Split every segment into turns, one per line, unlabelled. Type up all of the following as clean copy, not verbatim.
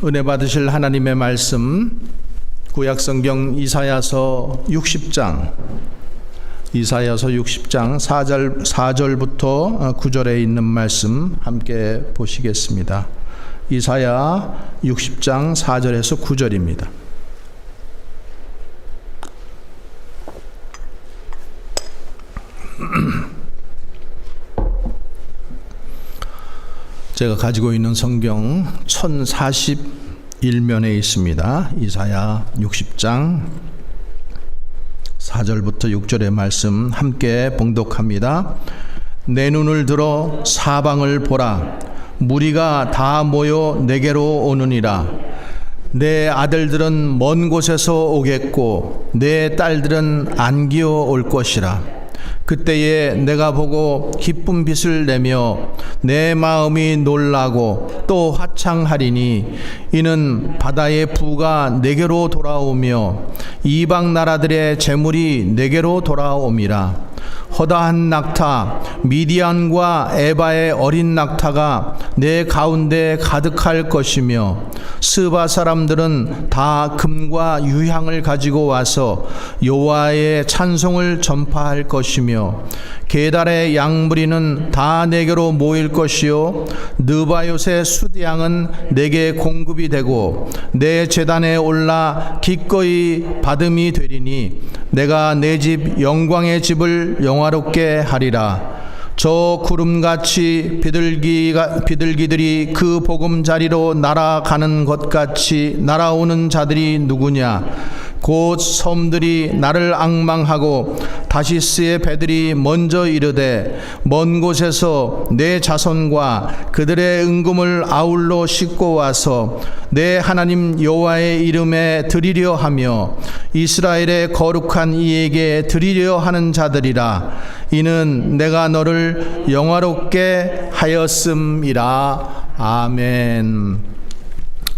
은혜 받으실 하나님의 말씀, 구약성경 이사야서 60장 4절부터 9절에 있는 말씀 함께 보시겠습니다. 이사야 60장 4절에서 9절입니다. 제가 가지고 있는 성경 1041면에 있습니다. 이사야 60장 4절부터 6절의 말씀 함께 봉독합니다. 내 눈을 들어 사방을 보라. 무리가 다 모여 내게로 오느니라. 내 아들들은 먼 곳에서 오겠고 내 딸들은 안기어 올 것이라. 그때에 내가 보고 기쁜 빛을 내며 내 마음이 놀라고 또 화창하리니 이는 바다의 부가 내게로 돌아오며 이방 나라들의 재물이 내게로 돌아옴이라. 허다한 낙타 미디안과 에바의 어린 낙타가 내 가운데 가득할 것이며 스바 사람들은 다 금과 유향을 가지고 와서 여호와의 찬송을 전파할 것이며 게달의 양무리는 다 내게로 모일 것이요 느바요의 숫양은 내게 공급이 되고 내 제단에 올라 기꺼이 받음이 되리니 내가 내 집 영광의 집을 영화롭게 하리라. 저 구름같이 비둘기들이 그 보금자리로 날아가는 것 같이 날아오는 자들이 누구냐? 곧 섬들이 나를 앙망하고 다시스의 배들이 먼저 이르되 먼 곳에서 내 자손과 그들의 은금을 아울러 싣고 와서 내 하나님 여호와의 이름에 드리려 하며 이스라엘의 거룩한 이에게 드리려 하는 자들이라. 이는 내가 너를 영화롭게 하였음이라. 아멘.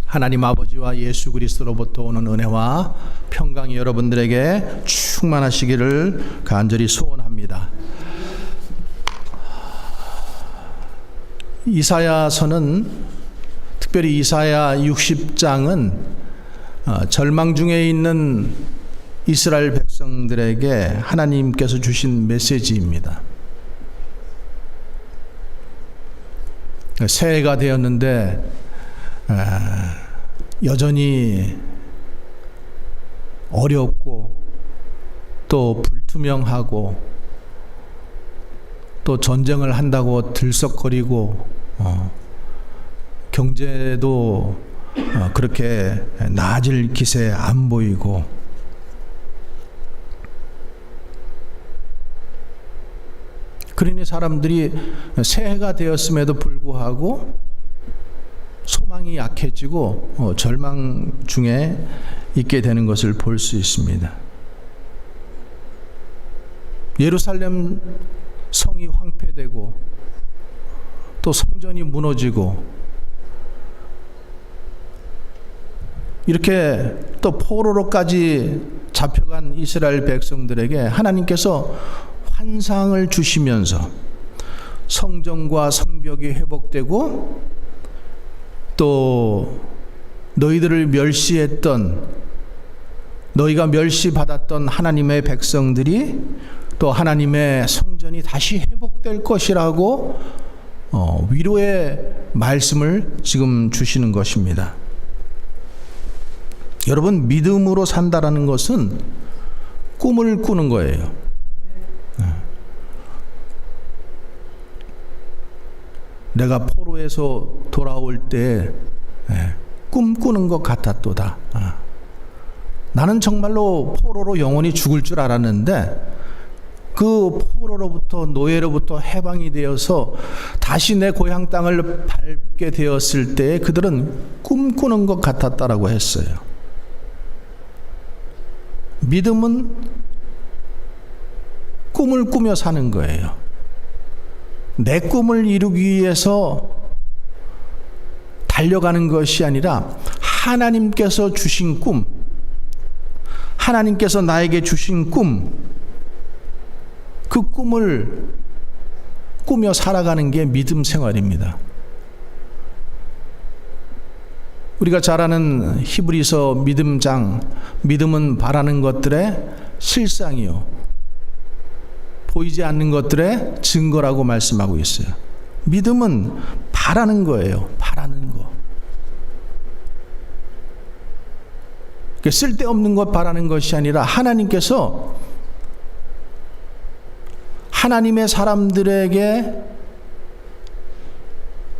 하나님 아버지와 예수 그리스도로부터 오는 은혜와 평강이 여러분들에게 충만하시기를 간절히 소원합니다. 이사야서는, 특별히 이사야 60장은 절망 중에 있는 이스라엘 백성들에게 하나님께서 주신 메시지입니다. 새해가 되었는데 여전히 어렵고 또 불투명하고 또 전쟁을 한다고 들썩거리고 경제도 그렇게 나아질 기세 안 보이고 그러니 사람들이 새해가 되었음에도 불구하고 소망이 약해지고 절망 중에 있게 되는 것을 볼 수 있습니다. 예루살렘 성이 황폐되고 또 성전이 무너지고 이렇게 또 포로로까지 잡혀간 이스라엘 백성들에게 하나님께서 환상을 주시면서 성전과 성벽이 회복되고 또 너희들을 멸시했던, 너희가 멸시받았던 하나님의 백성들이 또 하나님의 성전이 다시 회복될 것이라고 위로의 말씀을 지금 주시는 것입니다. 여러분, 믿음으로 산다라는 것은 꿈을 꾸는 거예요. 내가 포로에서 돌아올 때 꿈꾸는 것 같았도다. 나는 정말로 포로로 영원히 죽을 줄 알았는데 그 포로로부터, 노예로부터 해방이 되어서 다시 내 고향 땅을 밟게 되었을 때 그들은 꿈꾸는 것 같았다라고 했어요. 믿음은 꿈을 꾸며 사는 거예요. 내 꿈을 이루기 위해서 달려가는 것이 아니라 하나님께서 주신 꿈, 하나님께서 나에게 주신 꿈, 그 꿈을 꾸며 살아가는 게 믿음 생활입니다. 우리가 잘 아는 히브리서 믿음장, 믿음은 바라는 것들의 실상이요, 보이지 않는 것들의 증거라고 말씀하고 있어요. 믿음은 바라는 거예요. 바라는 거. 쓸데없는 것 바라는 것이 아니라 하나님께서 하나님의 사람들에게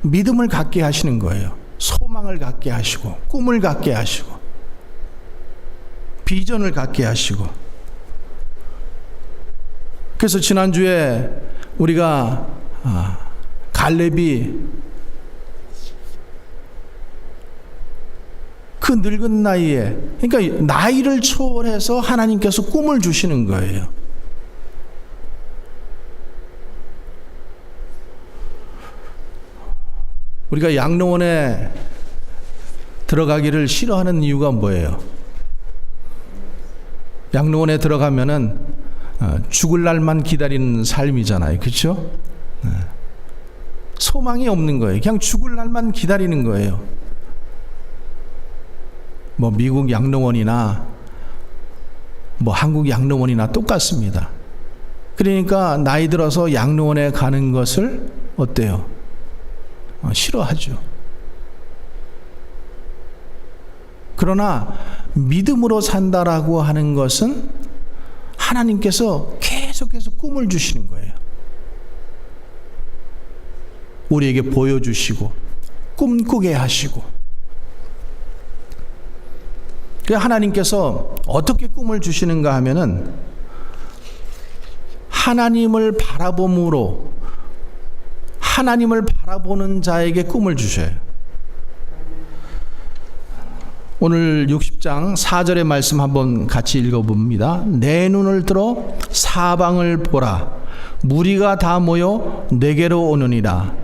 믿음을 갖게 하시는 거예요. 소망을 갖게 하시고, 꿈을 갖게 하시고, 비전을 갖게 하시고. 그래서 지난주에 우리가 갈렙이 그 늙은 나이에, 그러니까 나이를 초월해서 하나님께서 꿈을 주시는 거예요. 우리가 양로원에 들어가기를 싫어하는 이유가 뭐예요? 양로원에 들어가면은 죽을 날만 기다리는 삶이잖아요. 그렇죠? 소망이 없는 거예요. 그냥 죽을 날만 기다리는 거예요. 뭐 미국 양로원이나 뭐 한국 양로원이나 똑같습니다. 그러니까 나이 들어서 양로원에 가는 것을 어때요? 싫어하죠. 그러나 믿음으로 산다라고 하는 것은 하나님께서 계속해서 꿈을 주시는 거예요. 우리에게 보여주시고 꿈꾸게 하시고. 하나님께서 어떻게 꿈을 주시는가 하면은 하나님을 바라봄으로, 하나님을 바라보는 자에게 꿈을 주셔요. 오늘 60장 4절의 말씀 한번 같이 읽어봅니다. 내 눈을 들어 사방을 보라. 무리가 다 모여 내게로 오느니라.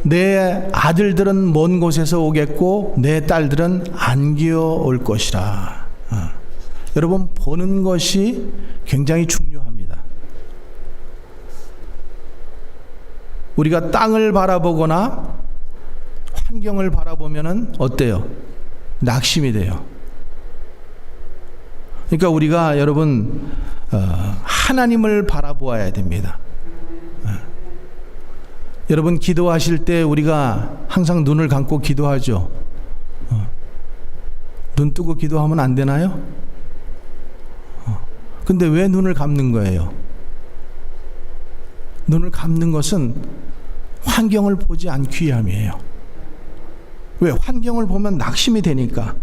내 아들들은 먼 곳에서 오겠고 내 딸들은 안 기어올 것이라. 여러분, 보는 것이 굉장히 중요합니다. 우리가 땅을 바라보거나 환경을 바라보면은 어때요? 낙심이 돼요. 그러니까 우리가 여러분 하나님을 바라보아야 됩니다. 여러분, 기도하실 때 우리가 항상 눈을 감고 기도하죠. 눈 뜨고 기도하면 안 되나요? 근데 왜 눈을 감는 거예요? 눈을 감는 것은 환경을 보지 않기 위함이에요. 왜? 환경을 보면 낙심이 되니까.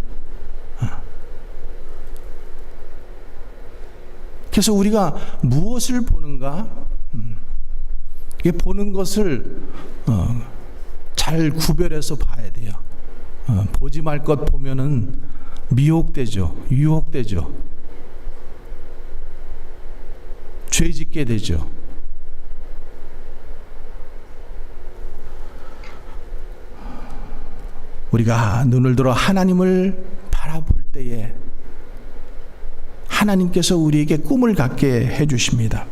그래서 우리가 무엇을 보는가? 이게 보는 것을 잘 구별해서 봐야 돼요. 보지 말 것 보면은 미혹되죠. 유혹되죠. 죄 짓게 되죠. 우리가 눈을 들어 하나님을 바라볼 때에 하나님께서 우리에게 꿈을 갖게 해주십니다.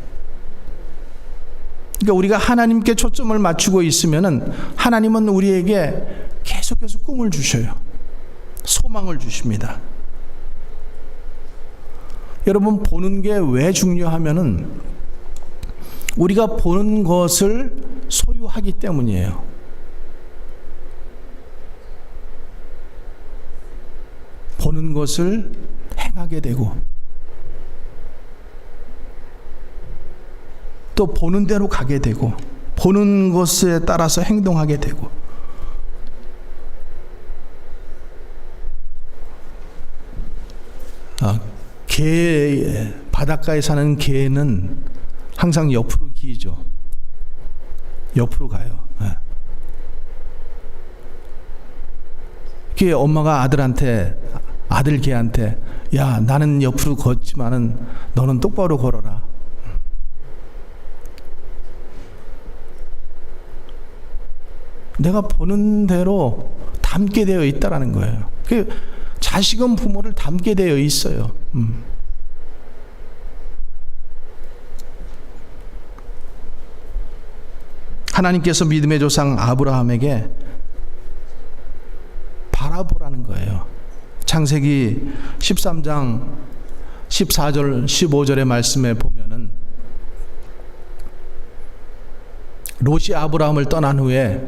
그러니까 우리가 하나님께 초점을 맞추고 있으면은 하나님은 우리에게 계속해서 꿈을 주셔요. 소망을 주십니다. 여러분, 보는 게 왜 중요하면은 우리가 보는 것을 소유하기 때문이에요. 보는 것을 행하게 되고 또 보는 대로 가게 되고 보는 것에 따라서 행동하게 되고. 개, 바닷가에 사는 개는 항상 옆으로 기죠. 옆으로 가요. 그게 엄마가 아들 개한테, 야, 나는 옆으로 걷지만은 너는 똑바로 걸어라. 내가 보는 대로 닮게 되어 있다라는 거예요. 자식은 부모를 닮게 되어 있어요. 하나님께서 믿음의 조상 아브라함에게 창세기 13장 14절 15절의 말씀에 보면은 롯이 아브라함을 떠난 후에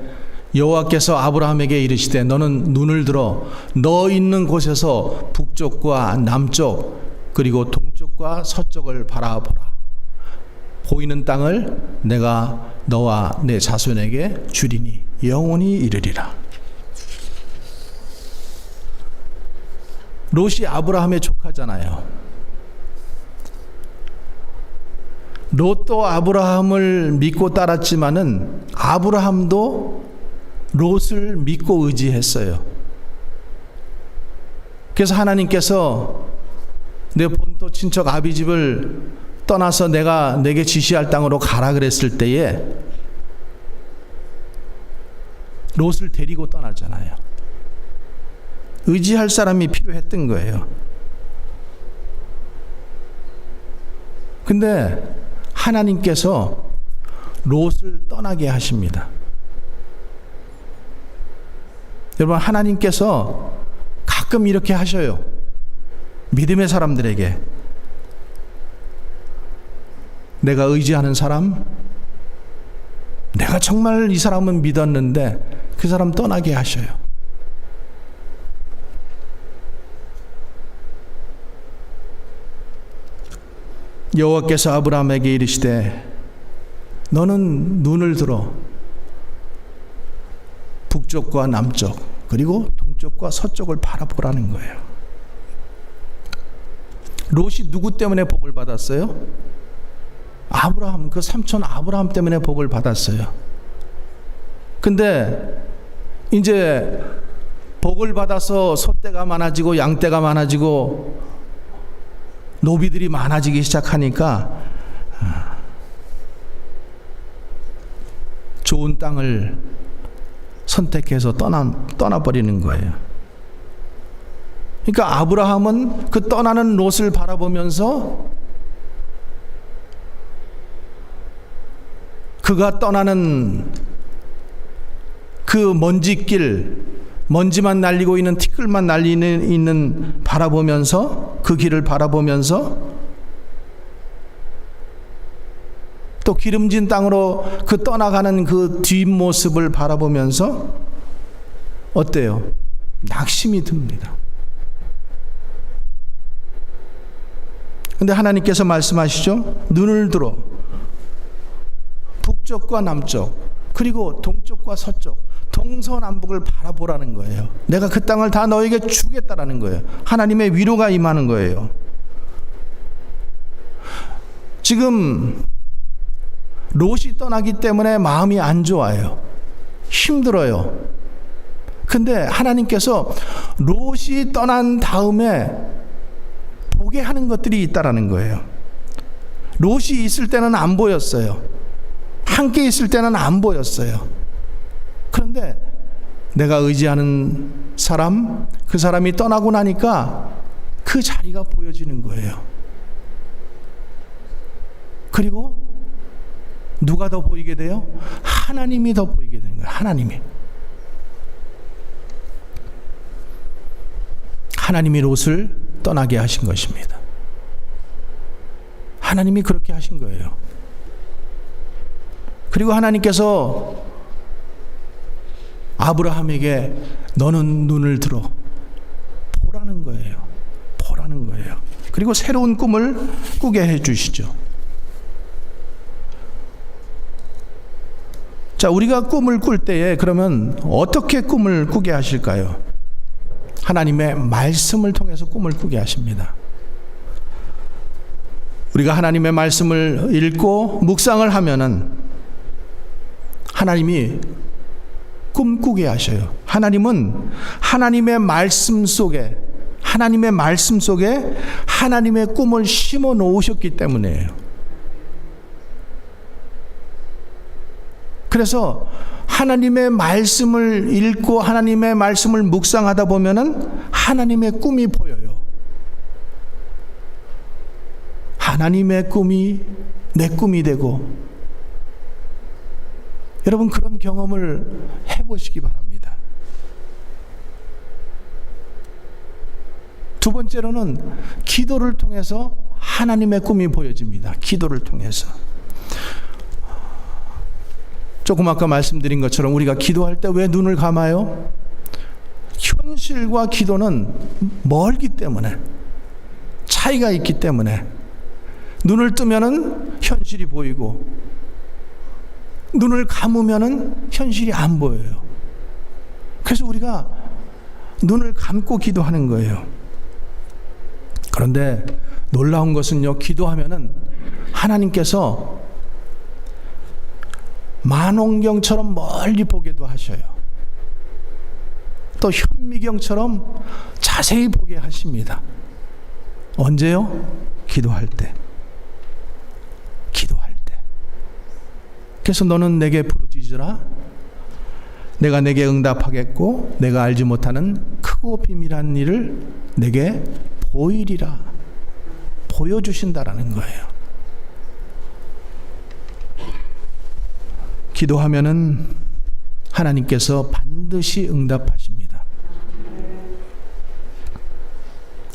여호와께서 아브라함에게 이르시되 너는 눈을 들어 너 있는 곳에서 북쪽과 남쪽 그리고 동쪽과 서쪽을 바라보라. 보이는 땅을 내가 너와 내 자손에게 주리니 영원히 이르리라. 롯이 아브라함의 조카잖아요. 롯도 아브라함을 믿고 따랐지만은 아브라함도 롯을 믿고 의지했어요. 그래서 하나님께서 내 본토 친척 아비집을 떠나서 내가 내게 지시할 땅으로 가라 그랬을 때에 롯을 데리고 떠나잖아요. 의지할 사람이 필요했던 거예요. 근데 하나님께서 롯을 떠나게 하십니다. 여러분, 하나님께서 가끔 이렇게 하셔요. 믿음의 사람들에게. 내가 의지하는 사람, 내가 정말 이 사람은 믿었는데 그 사람 떠나게 하셔요. 여호와께서 아브라함에게 이르시되 너는 눈을 들어 북쪽과 남쪽 그리고 동쪽과 서쪽을 바라보라는 거예요. 롯이 누구 때문에 복을 받았어요? 아브라함, 그 삼촌 아브라함 때문에 복을 받았어요. 근데 이제 복을 받아서 소떼가 많아지고 양떼가 많아지고 노비들이 많아지기 시작하니까 좋은 땅을 선택해서 떠나버리는 거예요. 그러니까 아브라함은 그 떠나는 롯을 바라보면서 그가 떠나는 그 먼지만 날리고 있는 티끌만 날리는 바라보면서 그 길을 바라보면서 또 기름진 땅으로 그 떠나가는 그 뒷모습을 바라보면서 어때요? 낙심이 듭니다. 근데 하나님께서 말씀하시죠? 눈을 들어 북쪽과 남쪽 그리고 동쪽과 서쪽 동서남북을 바라보라는 거예요. 내가 그 땅을 다 너에게 주겠다라는 거예요. 하나님의 위로가 임하는 거예요. 지금 롯이 떠나기 때문에 마음이 안 좋아요. 힘들어요. 근데 하나님께서 롯이 떠난 다음에 보게 하는 것들이 있다라는 거예요. 롯이 있을 때는 안 보였어요. 함께 있을 때는 안 보였어요. 그런데 내가 의지하는 사람, 그 사람이 떠나고 나니까 그 자리가 보여지는 거예요. 그리고 누가 더 보이게 돼요? 하나님이 더 보이게 되는 거예요. 하나님이 롯을 떠나게 하신 것입니다. 하나님이 그렇게 하신 거예요. 그리고 하나님께서 아브라함에게 너는 눈을 들어 보라는 거예요. 그리고 새로운 꿈을 꾸게 해주시죠. 자, 우리가 꿈을 꿀 때에 그러면 어떻게 꿈을 꾸게 하실까요? 하나님의 말씀을 통해서 꿈을 꾸게 하십니다. 우리가 하나님의 말씀을 읽고 묵상을 하면은 하나님이 꿈꾸게 하셔요. 하나님은 하나님의 말씀 속에 하나님의 꿈을 심어 놓으셨기 때문이에요. 그래서 하나님의 말씀을 읽고 하나님의 말씀을 묵상하다 보면은 하나님의 꿈이 보여요. 하나님의 꿈이 내 꿈이 되고, 여러분 그런 경험을 해보시기 바랍니다. 두 번째로는 기도를 통해서 하나님의 꿈이 보여집니다. 기도를 통해서. 조금 아까 말씀드린 것처럼 우리가 기도할 때 왜 눈을 감아요? 현실과 기도는 멀기 때문에, 차이가 있기 때문에 눈을 뜨면은 현실이 보이고 눈을 감으면은 현실이 안 보여요. 그래서 우리가 눈을 감고 기도하는 거예요. 그런데 놀라운 것은요, 기도하면은 하나님께서 만원경처럼 멀리 보게도 하셔요. 또 현미경처럼 자세히 보게 하십니다. 언제요? 기도할 때. 기도할 때. 그래서 너는 내게 부르짖으라. 내가 내게 응답하겠고 내가 알지 못하는 크고 비밀한 일을 내게 보이리라. 보여주신다라는 거예요. 기도하면은 하나님께서 반드시 응답하십니다.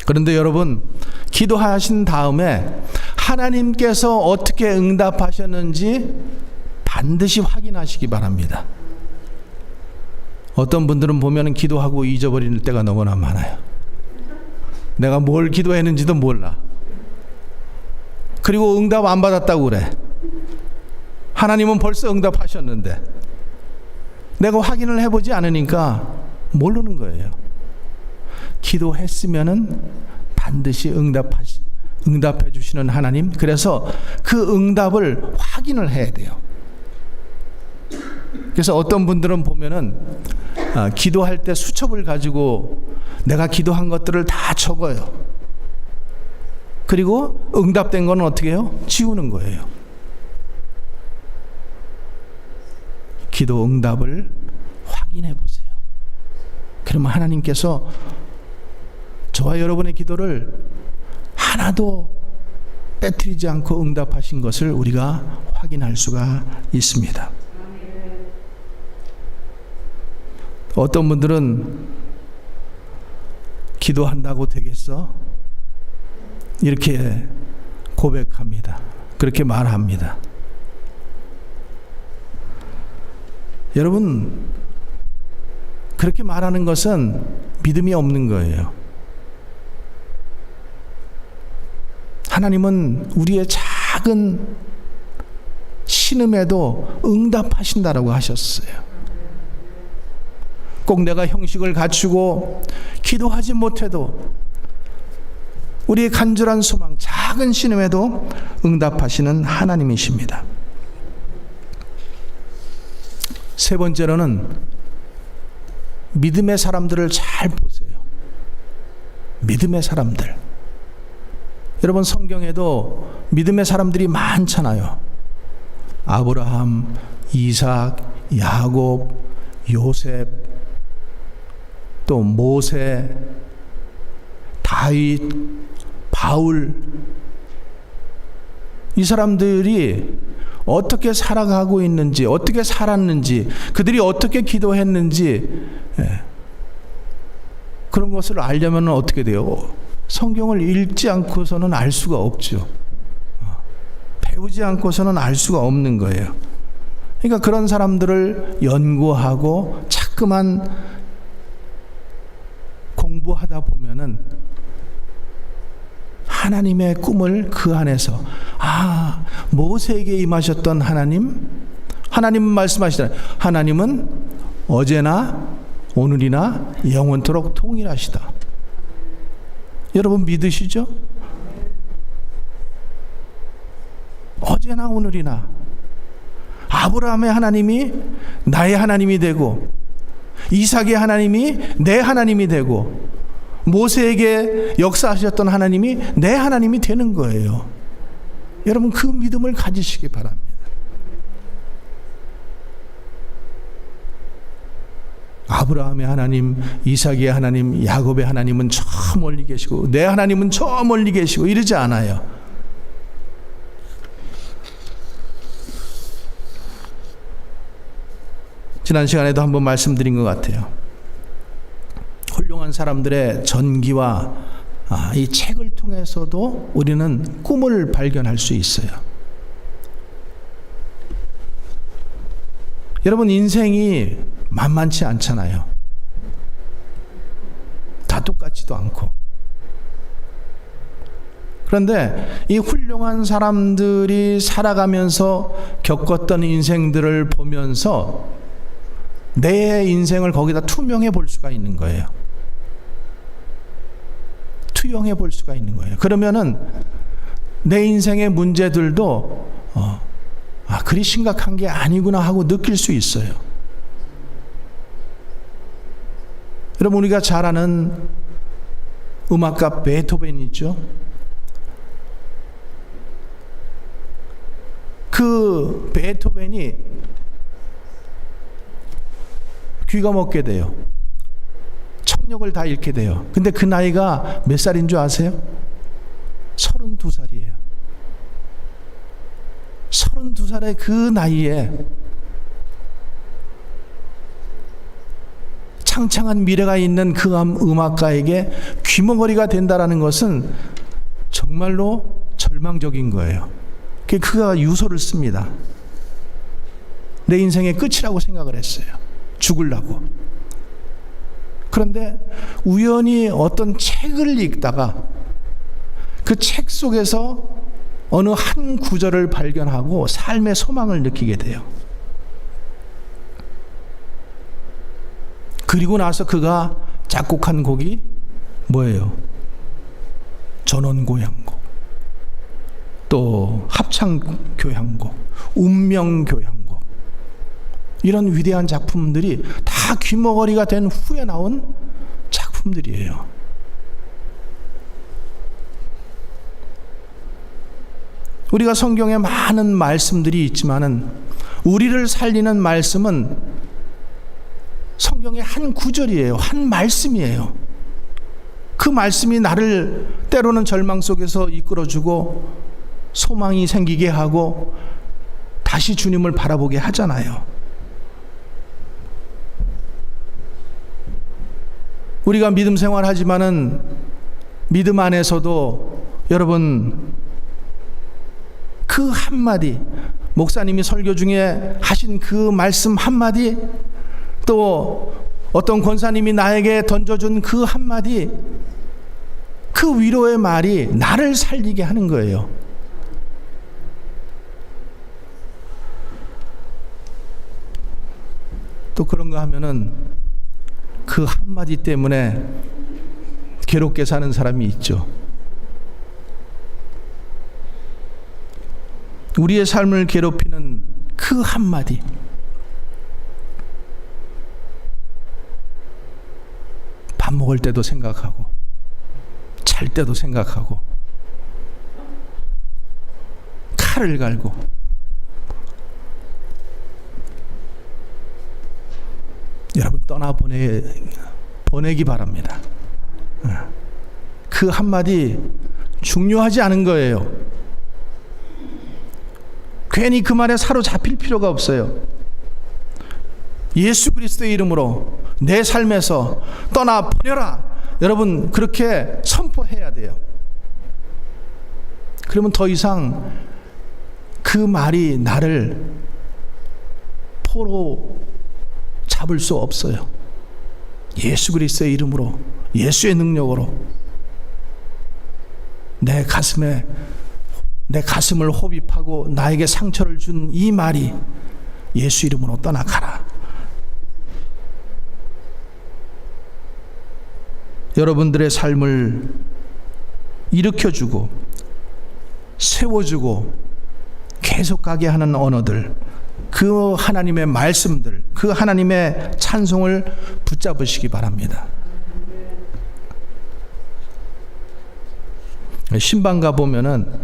그런데 여러분, 기도하신 다음에 하나님께서 어떻게 응답하셨는지 반드시 확인하시기 바랍니다. 어떤 분들은 보면 기도하고 잊어버리는 때가 너무나 많아요. 내가 뭘 기도했는지도 몰라. 그리고 응답 안 받았다고 그래. 하나님은 벌써 응답하셨는데 내가 확인을 해보지 않으니까 모르는 거예요. 기도했으면은 반드시 응답해 주시는 하나님. 그래서 그 응답을 확인을 해야 돼요. 그래서 어떤 분들은 보면은 기도할 때 수첩을 가지고 내가 기도한 것들을 다 적어요. 그리고 응답된 거는 어떻게 해요? 지우는 거예요. 기도 응답을 확인해 보세요. 그러면 하나님께서 저와 여러분의 기도를 하나도 빼뜨리지 않고 응답하신 것을 우리가 확인할 수가 있습니다. 어떤 분들은 기도한다고 되겠어? 이렇게 고백합니다. 그렇게 말합니다. 여러분, 그렇게 말하는 것은 믿음이 없는 거예요. 하나님은 우리의 작은 신음에도 응답하신다라고 하셨어요. 꼭 내가 형식을 갖추고 기도하지 못해도 우리의 간절한 소망, 작은 신음에도 응답하시는 하나님이십니다. 세 번째로는 믿음의 사람들을 잘 보세요. 믿음의 사람들. 여러분, 성경에도 믿음의 사람들이 많잖아요. 아브라함, 이삭, 야곱, 요셉, 또 모세, 다윗, 바울. 이 사람들이 어떻게 살아가고 있는지, 어떻게 살았는지, 그들이 어떻게 기도했는지, 그런 것을 알려면 어떻게 돼요? 성경을 읽지 않고서는 알 수가 없죠. 배우지 않고서는 알 수가 없는 거예요. 그러니까 그런 사람들을 연구하고 자꾸만 공부하다 보면은 하나님의 꿈을 그 안에서, 모세에게 임하셨던 하나님은 말씀하시잖아요. 하나님은 어제나 오늘이나 영원토록 동일하시다. 여러분 믿으시죠? 어제나 오늘이나. 아브라함의 하나님이 나의 하나님이 되고, 이삭의 하나님이 내 하나님이 되고, 모세에게 역사하셨던 하나님이 내 하나님이 되는 거예요. 여러분, 그 믿음을 가지시기 바랍니다. 아브라함의 하나님, 이삭의 하나님, 야곱의 하나님은 저 멀리 계시고 내 하나님은 저 멀리 계시고 이러지 않아요. 지난 시간에도 한번 말씀드린 것 같아요. 훌륭한 사람들의 전기와 이 책을 통해서도 우리는 꿈을 발견할 수 있어요. 여러분, 인생이 만만치 않잖아요. 다 똑같지도 않고. 그런데 이 훌륭한 사람들이 살아가면서 겪었던 인생들을 보면서 내 인생을 거기다 투명해 볼 수가 있는 거예요. 투영해 볼 수가 있는 거예요. 그러면은 내 인생의 문제들도 그리 심각한 게 아니구나 하고 느낄 수 있어요. 여러분, 우리가 잘 아는 음악가 베토벤이죠. 그 베토벤이 귀가 먹게 돼요. 청력을 다 잃게 돼요. 근데 그 나이가 몇 살인 줄 아세요? 32살이에요. 32살의 그 나이에 창창한 미래가 있는 그 음악가에게 귀머거리가 된다라는 것은 정말로 절망적인 거예요. 그가 유서를 씁니다. 내 인생의 끝이라고 생각을 했어요. 죽으려고. 그런데 우연히 어떤 책을 읽다가 그 책 속에서 어느 한 구절을 발견하고 삶의 소망을 느끼게 돼요. 그리고 나서 그가 작곡한 곡이 뭐예요? 전원고향곡, 또 합창교향곡, 운명교향곡, 이런 위대한 작품들이 다 귀머거리가 된 후에 나온 작품들이에요. 우리가 성경에 많은 말씀들이 있지만은 우리를 살리는 말씀은 성경의 한 구절이에요. 한 말씀이에요. 그 말씀이 나를 때로는 절망 속에서 이끌어주고 소망이 생기게 하고 다시 주님을 바라보게 하잖아요. 우리가 믿음 생활하지만은 믿음 안에서도 여러분 그 한마디, 목사님이 설교 중에 하신 그 말씀 한마디, 또 어떤 권사님이 나에게 던져준 그 한마디, 그 위로의 말이 나를 살리게 하는 거예요. 또 그런가 하면은 그 한마디 때문에 괴롭게 사는 사람이 있죠. 우리의 삶을 괴롭히는 그 한마디, 밥 먹을 때도 생각하고 잘 때도 생각하고 칼을 갈고 여러분 보내기 바랍니다. 그 한마디 중요하지 않은 거예요. 괜히 그 말에 사로잡힐 필요가 없어요. 예수 그리스도의 이름으로 내 삶에서 떠나버려라. 여러분 그렇게 선포해야 돼요. 그러면 더 이상 그 말이 나를 포로 잡을 수 없어요. 예수 그리스도의 이름으로, 예수의 능력으로 내 가슴을 호흡하고 나에게 상처를 준 이 말이 예수 이름으로 떠나가라. 여러분들의 삶을 일으켜주고 세워주고 계속 가게 하는 언어들, 그 하나님의 말씀들, 그 하나님의 찬송을 붙잡으시기 바랍니다. 신방 가보면은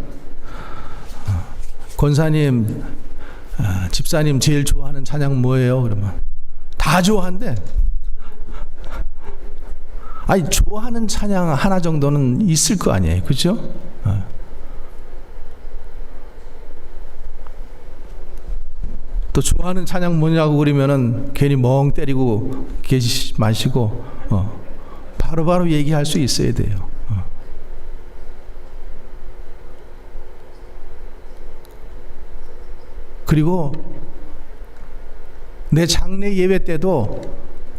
권사님, 집사님 제일 좋아하는 찬양 뭐예요? 그러면 다 좋아한대. 아니, 좋아하는 찬양 하나 정도는 있을 거 아니에요, 그렇죠? 또 좋아하는 찬양 뭐냐고 그러면은 괜히 멍 때리고 계시지 마시고 바로바로 얘기할 수 있어야 돼요. 그리고 내 장례 예배 때도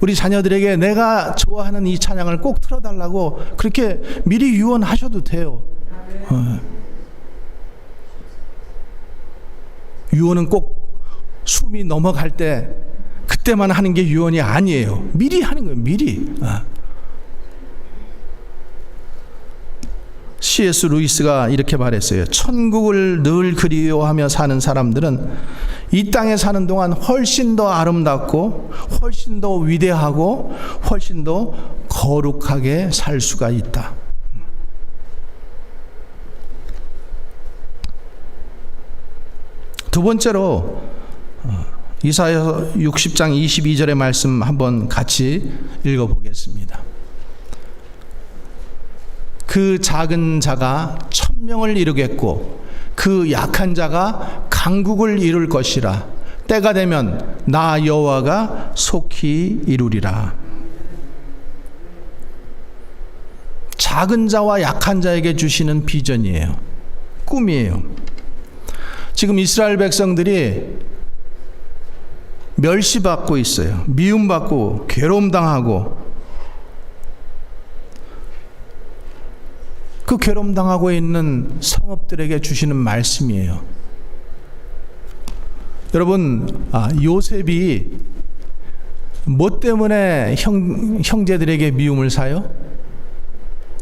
우리 자녀들에게 내가 좋아하는 이 찬양을 꼭 틀어달라고 그렇게 미리 유언하셔도 돼요. 유언은 꼭 숨이 넘어갈 때 그때만 하는 게 유언이 아니에요. 미리 하는 거예요. 미리. C.S. 루이스가 이렇게 말했어요. 천국을 늘 그리워하며 사는 사람들은 이 땅에 사는 동안 훨씬 더 아름답고 훨씬 더 위대하고 훨씬 더 거룩하게 살 수가 있다. 두 번째로 이사야 60장 22절의 말씀 한번 같이 읽어보겠습니다. 그 작은 자가 천명을 이루겠고 그 약한 자가 강국을 이룰 것이라. 때가 되면 나 여호와가 속히 이루리라. 작은 자와 약한 자에게 주시는 비전이에요. 꿈이에요. 지금 이스라엘 백성들이 멸시받고 있어요. 미움받고 괴로움당하고, 그 괴로움당하고 있는 성읍들에게 주시는 말씀이에요. 여러분, 요셉이 뭐 때문에 형제들에게 미움을 사요?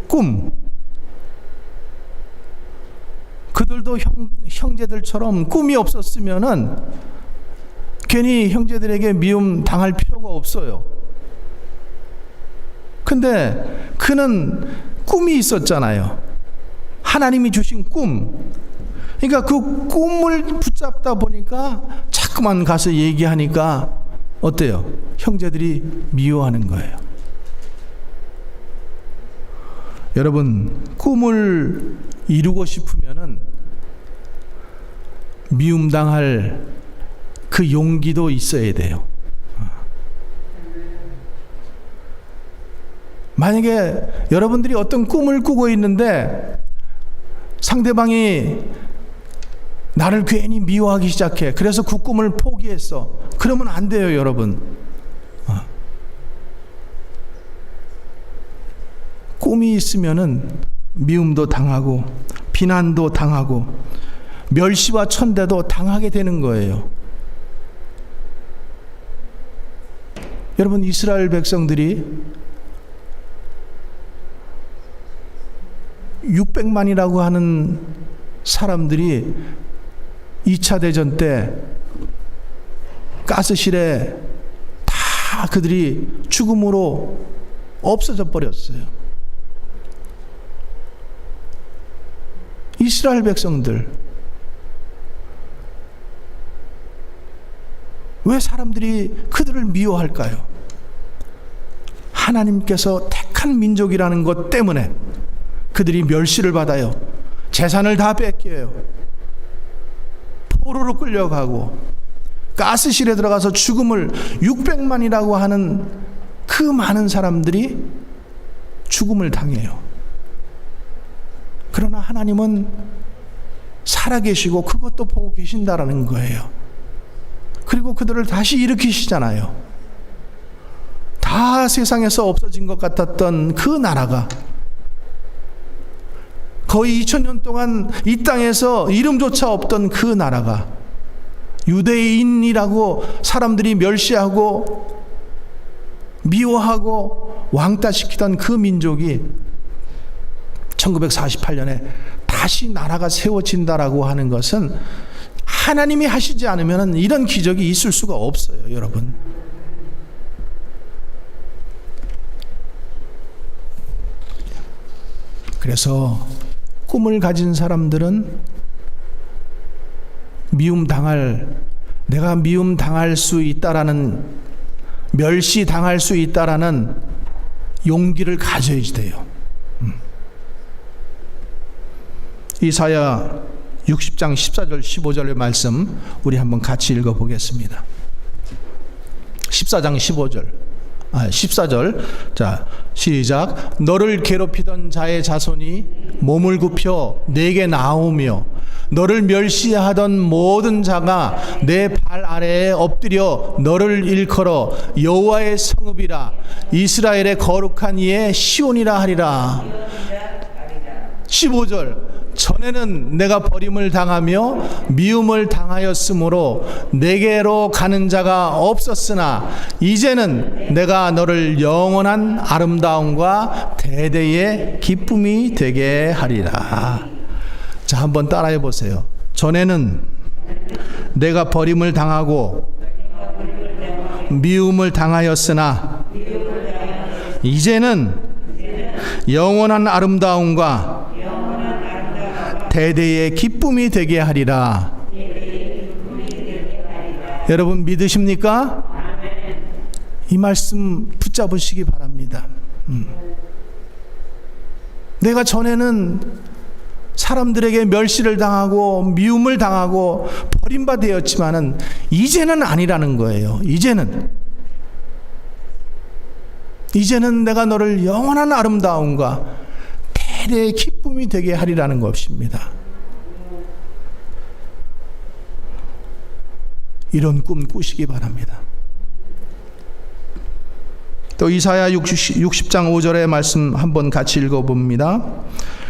꿈. 그들도 형제들처럼 꿈이 없었으면은 괜히 형제들에게 미움 당할 필요가 없어요. 근데 그는 꿈이 있었잖아요. 하나님이 주신 꿈. 그러니까 그 꿈을 붙잡다 보니까 자꾸만 가서 얘기하니까 어때요? 형제들이 미워하는 거예요. 여러분, 꿈을 이루고 싶으면은 미움당할 그 용기도 있어야 돼요. 만약에 여러분들이 어떤 꿈을 꾸고 있는데 상대방이 나를 괜히 미워하기 시작해. 그래서 그 꿈을 포기했어. 그러면 안 돼요, 여러분. 꿈이 있으면은 미움도 당하고 비난도 당하고 멸시와 천대도 당하게 되는 거예요. 여러분, 이스라엘 백성들이 600만이라고 하는 사람들이 2차 대전 때 가스실에 다 그들이 죽음으로 없어져 버렸어요. 이스라엘 백성들, 왜 사람들이 그들을 미워할까요? 하나님께서 택한 민족이라는 것 때문에 그들이 멸시를 받아요. 재산을 다 뺏겨요. 포로로 끌려가고 가스실에 들어가서 죽음을 600만이라고 하는 그 많은 사람들이 죽음을 당해요. 그러나 하나님은 살아계시고 그것도 보고 계신다라는 거예요. 그리고 그들을 다시 일으키시잖아요. 다 세상에서 없어진 것 같았던 그 나라가 거의 2000년 동안 이 땅에서 이름조차 없던 그 나라가, 유대인이라고 사람들이 멸시하고 미워하고 왕따시키던 그 민족이 1948년에 다시 나라가 세워진다라고 하는 것은 하나님이 하시지 않으면 이런 기적이 있을 수가 없어요, 여러분. 그래서 꿈을 가진 사람들은 내가 미움 당할 수 있다라는, 멸시 당할 수 있다라는 용기를 가져야지 돼요. 이사야 60장 14절 15절의 말씀 우리 한번 같이 읽어보겠습니다. 14장 14절. 자, 시작. 너를 괴롭히던 자의 자손이 몸을 굽혀 내게 나오며 너를 멸시하던 모든 자가 내 발 아래에 엎드려 너를 일컬어 여호와의 성읍이라 이스라엘의 거룩한 이의 시온이라 하리라. 15절 전에는 내가 버림을 당하며 미움을 당하였으므로 내게로 가는 자가 없었으나 이제는 내가 너를 영원한 아름다움과 대대의 기쁨이 되게 하리라. 자, 한번 따라해 보세요. 전에는 내가 버림을 당하고 미움을 당하였으나 이제는 영원한 아름다움과 대대의 기쁨이 되게 하리라. 여러분 믿으십니까? 이 말씀 붙잡으시기 바랍니다. 내가 전에는 사람들에게 멸시를 당하고 미움을 당하고 버림받았지만은 이제는 아니라는 거예요. 이제는 내가 너를 영원한 아름다움과 대대의 기쁨이 되게 하리라는 것입니다. 이런 꿈 꾸시기 바랍니다. 또 이사야 60장 5절의 말씀 한번 같이 읽어봅니다.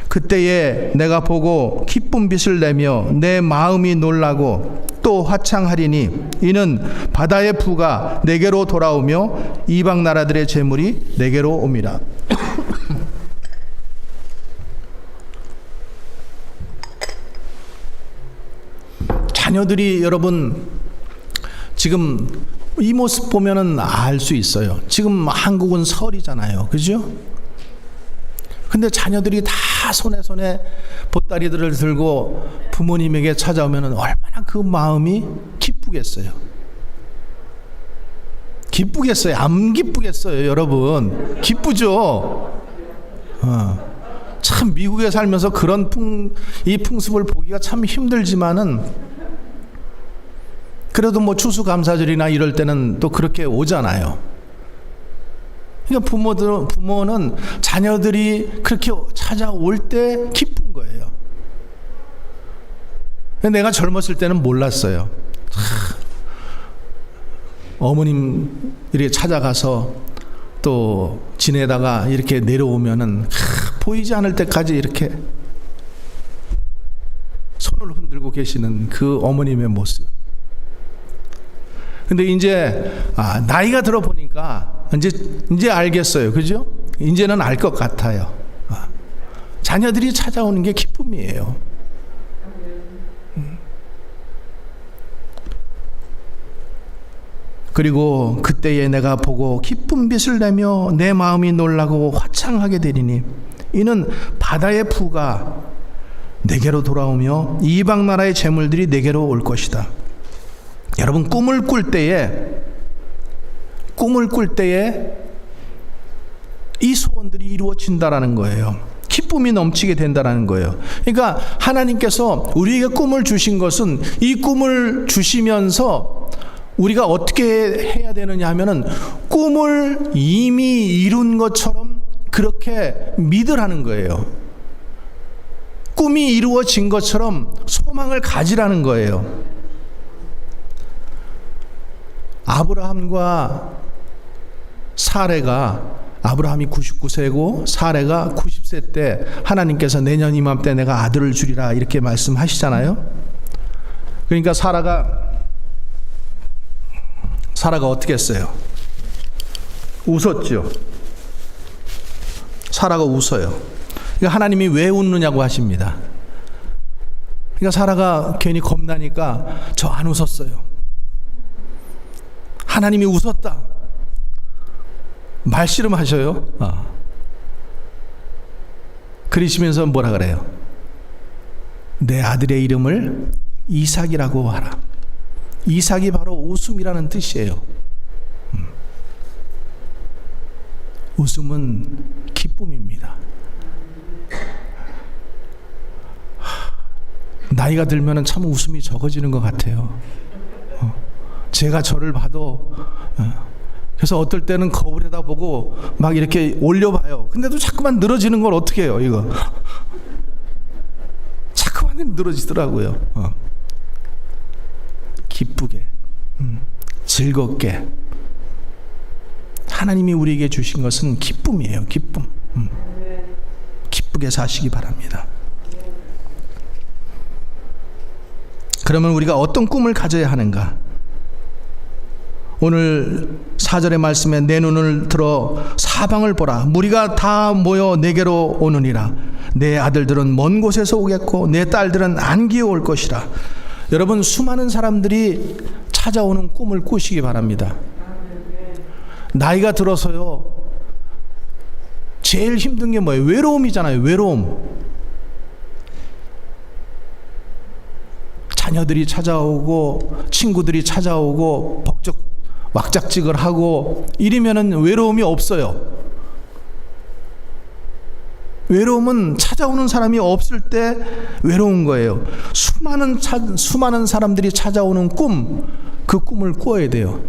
그때에 내가 보고 기쁜 빛을 내며 내 마음이 놀라고 또 화창하리니 이는 바다의 부가 내게로 돌아오며 이방 나라들의 재물이 내게로 옵니다. 자녀들이 여러분 지금 이 모습 보면은 알 수 있어요. 지금 한국은 설이잖아요. 그죠? 근데 자녀들이 다 손에 보따리들을 들고 부모님에게 찾아오면은 얼마나 그 마음이 기쁘겠어요. 기쁘겠어요? 안 기쁘겠어요, 여러분? 기쁘죠? 참 미국에 살면서 그런 이 풍습을 보기가 참 힘들지만은 그래도 뭐 추수감사절이나 이럴 때는 또 그렇게 오잖아요. 그러니까 부모는 자녀들이 그렇게 찾아올 때 기쁜 거예요. 내가 젊었을 때는 몰랐어요. 어머님 이렇게 찾아가서 또 지내다가 이렇게 내려오면은 보이지 않을 때까지 이렇게 손을 흔들고 계시는 그 어머님의 모습. 근데 이제 나이가 들어 보니까 이제 알겠어요. 그죠? 이제는 알 것 같아요. 자녀들이 찾아오는 게 기쁨이에요. 그리고 그때에 내가 보고 기쁜 빛을 내며 내 마음이 놀라고 화창하게 되리니 이는 바다의 부가 내게로 돌아오며 이방 나라의 재물들이 내게로 올 것이다. 여러분 꿈을 꿀 때에 이 소원들이 이루어진다라는 거예요. 기쁨이 넘치게 된다라는 거예요. 그러니까 하나님께서 우리에게 꿈을 주신 것은 이 꿈을 주시면서 우리가 어떻게 해야 되느냐 하면은 꿈을 이미 이룬 것처럼 그렇게 믿으라는 거예요. 꿈이 이루어진 것처럼 소망을 가지라는 거예요. 아브라함과 사레가 아브라함이 99세고 사레가 90세 때 하나님께서 내년 이맘때 내가 아들을 주리라 이렇게 말씀하시잖아요. 그러니까 사라가 어떻게 했어요? 웃었죠. 사라가 웃어요. 그러니까 하나님이 왜 웃느냐고 하십니다. 그러니까 사라가 괜히 겁나니까 저 안 웃었어요. 하나님이 웃었다. 말씨름하셔요. 그러시면서 뭐라 그래요? 내 아들의 이름을 이삭이라고 하라. 이삭이 바로 웃음이라는 뜻이에요. 웃음은 기쁨입니다. 나이가 들면 참 웃음이 적어지는 것 같아요. 제가 저를 봐도 그래서 어떨 때는 거울에다 보고 막 이렇게 올려봐요. 근데도 자꾸만 늘어지는 걸 어떻게 해요, 이거? 자꾸만 늘어지더라고요. 기쁘게, 즐겁게. 하나님이 우리에게 주신 것은 기쁨이에요. 기쁨. 기쁘게 사시기 바랍니다. 그러면 우리가 어떤 꿈을 가져야 하는가? 오늘 4절의 말씀에 내 눈을 들어 사방을 보라. 무리가 다 모여 내게로 오느니라. 내 아들들은 먼 곳에서 오겠고 내 딸들은 안기어 올 것이라. 여러분, 수많은 사람들이 찾아오는 꿈을 꾸시기 바랍니다. 나이가 들어서요, 제일 힘든 게 뭐예요? 외로움이잖아요. 외로움. 자녀들이 찾아오고 친구들이 찾아오고 왁작지껄 하고 이러면은 외로움이 없어요. 외로움은 찾아오는 사람이 없을 때 외로운 거예요. 수많은 사람들이 찾아오는 꿈, 그 꿈을 꾸어야 돼요.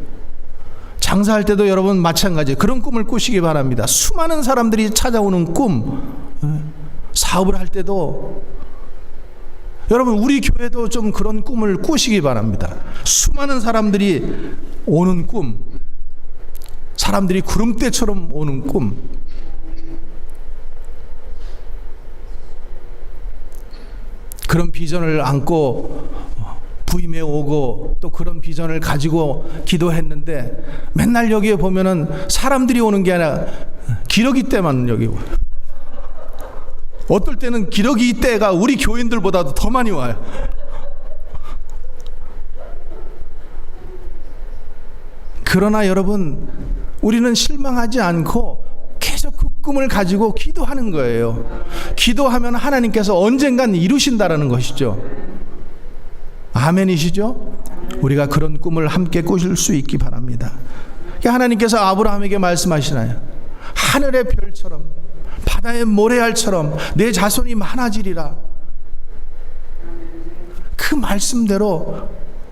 장사할 때도 여러분 마찬가지, 그런 꿈을 꾸시기 바랍니다. 수많은 사람들이 찾아오는 꿈, 사업을 할 때도 여러분, 우리 교회도 좀 그런 꿈을 꾸시기 바랍니다. 수많은 사람들이 오는 꿈, 사람들이 구름대처럼 오는 꿈. 그런 비전을 안고 부임에 오고 또 그런 비전을 가지고 기도했는데 맨날 여기에 보면은 사람들이 오는 게 아니라 기러기 때만 여기 와요. 어떨 때는 기러기 때가 우리 교인들보다도 더 많이 와요. 그러나 여러분, 우리는 실망하지 않고 계속 그 꿈을 가지고 기도하는 거예요. 기도하면 하나님께서 언젠간 이루신다라는 것이죠. 아멘이시죠? 우리가 그런 꿈을 함께 꾸실 수 있기 바랍니다. 하나님께서 아브라함에게 말씀하시나요? 하늘의 별처럼 바다의 모래알처럼 내 자손이 많아지리라. 그 말씀대로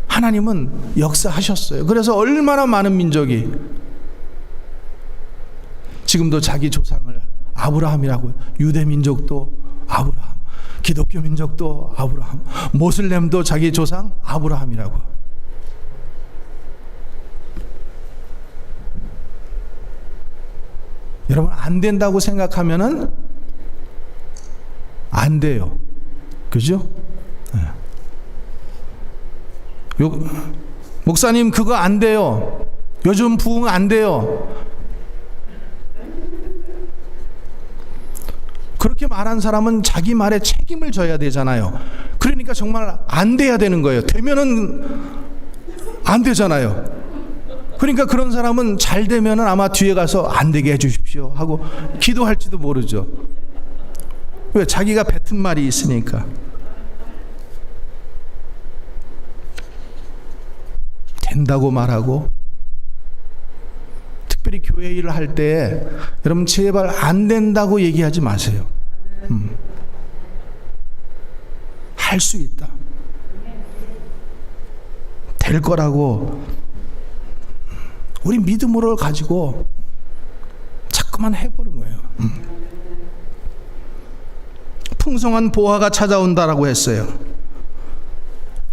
하나님은 역사하셨어요. 그래서 얼마나 많은 민족이 지금도 자기 조상을 아브라함이라고, 유대 민족도 아브라함, 기독교 민족도 아브라함, 모슬렘도 자기 조상 아브라함이라고. 여러분, 안 된다고 생각하면은 안 돼요. 그죠? 목사님, 그거 안 돼요. 요즘 부흥 안 돼요. 그렇게 말한 사람은 자기 말에 책임을 져야 되잖아요. 그러니까 정말 안 돼야 되는 거예요. 되면은 안 되잖아요. 그러니까 그런 사람은 잘 되면은 아마 뒤에 가서 안 되게 해주십시오 하고 기도할지도 모르죠. 왜? 자기가 뱉은 말이 있으니까. 된다고 말하고, 특별히 교회 일을 할 때 여러분 제발 안 된다고 얘기하지 마세요. 할 수 있다. 될 거라고 우리 믿음으로 가지고 자꾸만 해보는 거예요. 풍성한 보화가 찾아온다라고 했어요.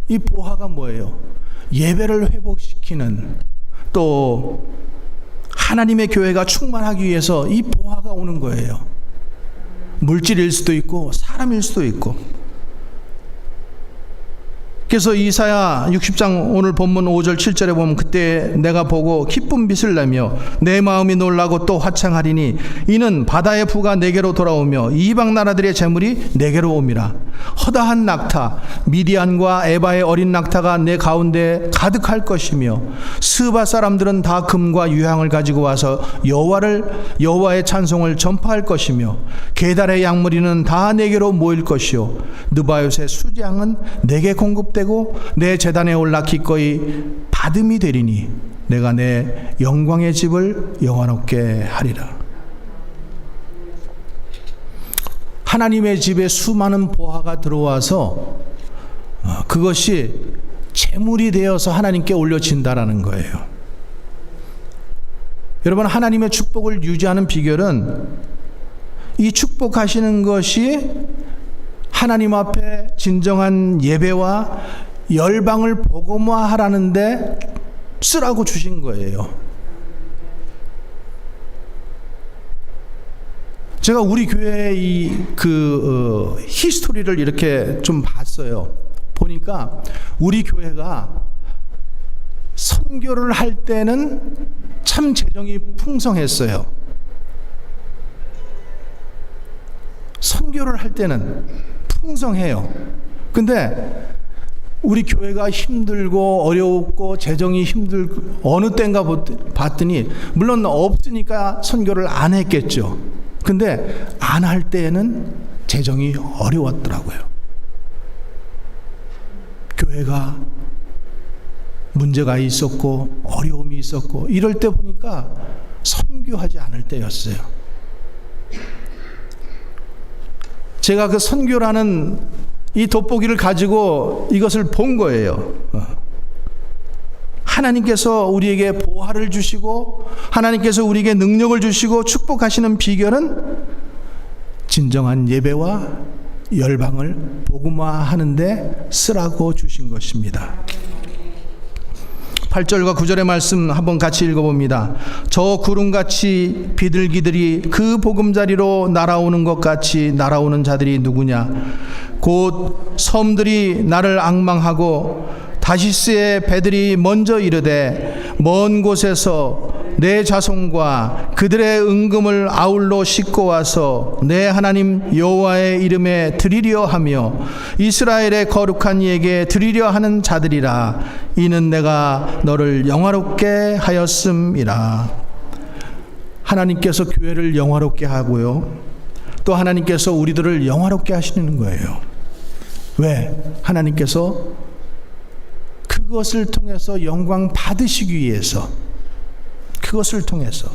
이 보화가 뭐예요? 예배를 회복시키는, 또 하나님의 교회가 충만하기 위해서 이 보화가 오는 거예요. 물질일 수도 있고 사람일 수도 있고. 그래서 이사야 60장 오늘 본문 5절 7절에 보면, 그때 내가 보고 기쁜 빛을 내며 내 마음이 놀라고 또 화창하리니 이는 바다의 부가 내게로 돌아오며 이방 나라들의 재물이 내게로 옴이라. 허다한 낙타 미디안과 에바의 어린 낙타가 내 가운데 가득할 것이며 스바 사람들은 다 금과 유향을 가지고 와서 여호와의 찬송을 전파할 것이며 게달의 양무리는 다 내게로 모일 것이요 느바요의 수량은 내게 공급되고 내 제단에 올라 기꺼이 받음이 되리니 내가 내 영광의 집을 영원롭게 하리라. 하나님의 집에 수많은 보화가 들어와서 그것이 재물이 되어서 하나님께 올려진다라는 거예요. 여러분, 하나님의 축복을 유지하는 비결은 이 축복하시는 것이 하나님 앞에 진정한 예배와 열방을 복음화하라는데 쓰라고 주신 거예요. 제가 우리 교회의 히스토리를 이렇게 좀 봤어요. 보니까 우리 교회가 선교를 할 때는 참 재정이 풍성했어요. 선교를 할 때는 풍성해요. 근데 우리 교회가 힘들고 어렵고 재정이 힘들고 어느 때인가 봤더니 물론 없으니까 선교를 안 했겠죠. 근데 안 할 때에는 재정이 어려웠더라고요. 교회가 문제가 있었고 어려움이 있었고 이럴 때 보니까 선교하지 않을 때였어요. 제가 그 선교라는 이 돋보기를 가지고 이것을 본 거예요. 하나님께서 우리에게 보화를 주시고 하나님께서 우리에게 능력을 주시고 축복하시는 비결은 진정한 예배와 열방을 복음화하는 데 쓰라고 주신 것입니다. 8절과 9절의 말씀 한번 같이 읽어봅니다. 저 구름같이 비둘기들이 그 보금자리로 날아오는 것 같이 날아오는 자들이 누구냐? 곧 섬들이 나를 앙망하고 다시스의 배들이 먼저 이르되 먼 곳에서 내 자손과 그들의 은금을 아울러 싣고 와서 내 하나님 여호와의 이름에 드리려 하며 이스라엘의 거룩한 이에게 드리려 하는 자들이라. 이는 내가 너를 영화롭게 하였음이라. 하나님께서 교회를 영화롭게 하고요, 또 하나님께서 우리들을 영화롭게 하시는 거예요. 왜? 하나님께서 그것을 통해서 영광 받으시기 위해서, 그것을 통해서.